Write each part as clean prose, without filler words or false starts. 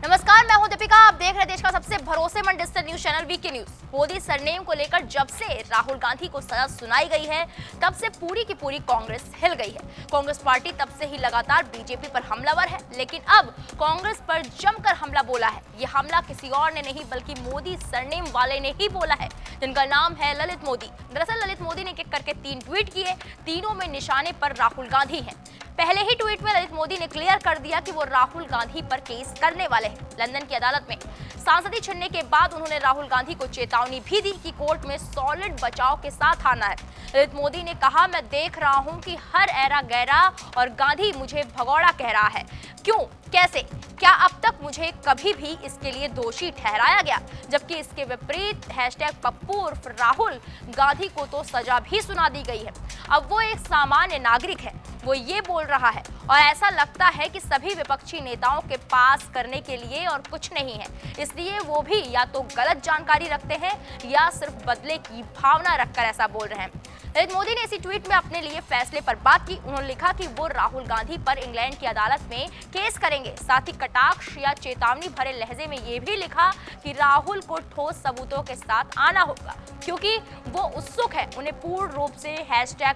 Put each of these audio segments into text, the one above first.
नमस्कार, मैं हूं दीपिका। आप देख रहे हैं देश का सबसे भरोसेमंद digital news channel VK news. Modi surname को लेकर जब से राहुल गांधी को सजा सुनाई गई है, तब से पूरी की पूरी कांग्रेस हिल गई है। कांग्रेस पार्टी तब से ही लगातार बीजेपी पर हमलावर है, लेकिन अब कांग्रेस पर जमकर हमला बोला है। ये हमला किसी और ने नहीं बल्कि मोदी सरनेम वाले ने ही बोला है, जिनका नाम है ललित मोदी। दरअसल ललित मोदी ने एक एक करके 3 ट्वीट किए, तीनों में निशाने पर राहुल गांधी हैं। पहले ही ट्वीट में ललित मोदी ने क्लियर कर दिया कि वो राहुल गांधी पर केस करने वाले हैं। लंदन की अदालत में सांसदी छिनने के बाद उन्होंने राहुल गांधी को चेतावनी भी दी कि कोर्ट में सॉलिड बचाव के साथ आना है। ललित मोदी ने कहा, मैं देख रहा हूं कि हर ऐरा गैरा और गांधी मुझे भगौड़ा कह रहा है। क्यों, कैसे, क्या अब तक मुझे कभी भी इसके लिए दोषी ठहराया गया? जबकि इसके विपरीत #पप्पू उर्फ राहुल गांधी को तो सजा भी सुना दी गई है। अब वो एक सामान्य नागरिक है, वो ये बोल रहा है और ऐसा लगता है कि सभी विपक्षी नेताओं के पास करने के लिए और कुछ नहीं है, इसलिए वो भी या तो गलत जानकारी रखते हैं या सिर्फ बदले की भावना रखकर ऐसा बोल रहे हैं। ललित मोदी ने इसी ट्वीट में अपने लिए फैसले पर बात की। उन्होंने लिखा कि वो राहुल गांधी पर इंग्लैंड की अदालत में केस करेंगे। साथ ही कटाक्ष या चेतावनी भरे लहजे में ये भी लिखा कि राहुल को ठोस सबूतों के साथ आना होगा, क्योंकि वो उत्सुक है उन्हें पूर्ण रूप से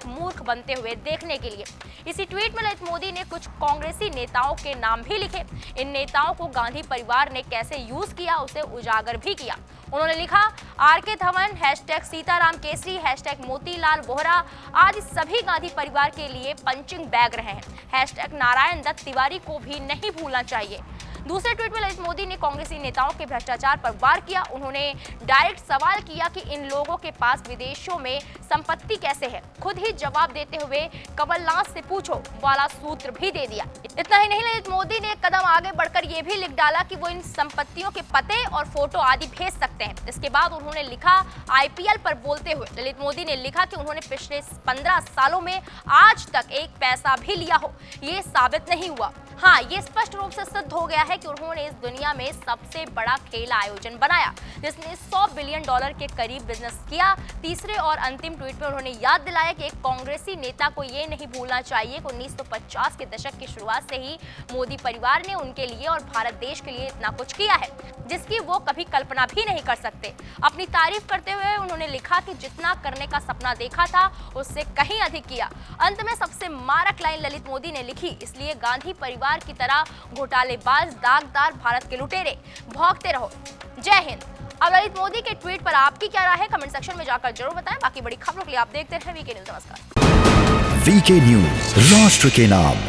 #मूर्ख बनते हुए देखने के लिए। इसी ट्वीट में ललित मोदी ने कुछ कांग्रेसी नेताओं के नाम भी लिखे। इन नेताओं को गांधी परिवार ने कैसे यूज किया उसे उजागर भी किया। उन्होंने लिखा, RK धवन, #सीताराम केसरी, #मोतीलाल वोहरा आदि सभी गांधी परिवार के लिए पंचिंग बैग रहे हैं। #नारायण दत्त तिवारी को भी नहीं भूलना चाहिए। दूसरे ट्वीट में ललित मोदी ने कांग्रेसी नेताओं के भ्रष्टाचार पर वार किया। उन्होंने डायरेक्ट सवाल किया कि इन लोगों के पास विदेशों में संपत्ति कैसे है। खुद ही जवाब देते हुए कमलनाथ से पूछो वाला सूत्र भी दे दिया। इतना ही नहीं, ललित मोदी ने एक कदम आगे बढ़कर यह भी लिख डाला कि वो इन संपत्तियों के पते और फोटो आदि भेज सकते हैं। इसके बाद उन्होंने लिखा, IPL पर बोलते हुए ललित मोदी ने लिखा कि उन्होंने पिछले 15 सालों में आज तक एक पैसा भी लिया हो, ये साबित नहीं हुआ। हाँ, ये स्पष्ट रूप से सिद्ध हो गया है कि उन्होंने इस दुनिया में सबसे बड़ा खेल आयोजन बनाया, जिसने $100 बिलियन के करीब बिजनेस किया। तीसरे और अंतिम ट्वीट में उन्होंने याद दिलाया कि एक कांग्रेसी नेता को ये नहीं भूलना चाहिए कि 1950 के दशक की शुरुआत से ही मोदी परिवार ने उनके लिए और भारत देश के लिए इतना कुछ किया है, जिसकी वो कभी कल्पना भी नहीं कर सकते। अपनी तारीफ करते हुए उन्होंने लिखा कि जितना करने का सपना देखा था उससे कहीं अधिक किया। अंत में सबसे मारक लाइन ललित मोदी ने लिखी, इसलिए गांधी परिवार की तरह घोटालेबाज दागदार भारत के लुटेरे भौंकते रहो। जय हिंद। अब ललित मोदी के ट्वीट पर आपकी क्या राय है, कमेंट सेक्शन में जाकर जरूर बताएं। बाकी बड़ी खबरों के लिए आप देखते रहें वीके न्यूज। नमस्कार। वीके न्यूज, राष्ट्र के नाम।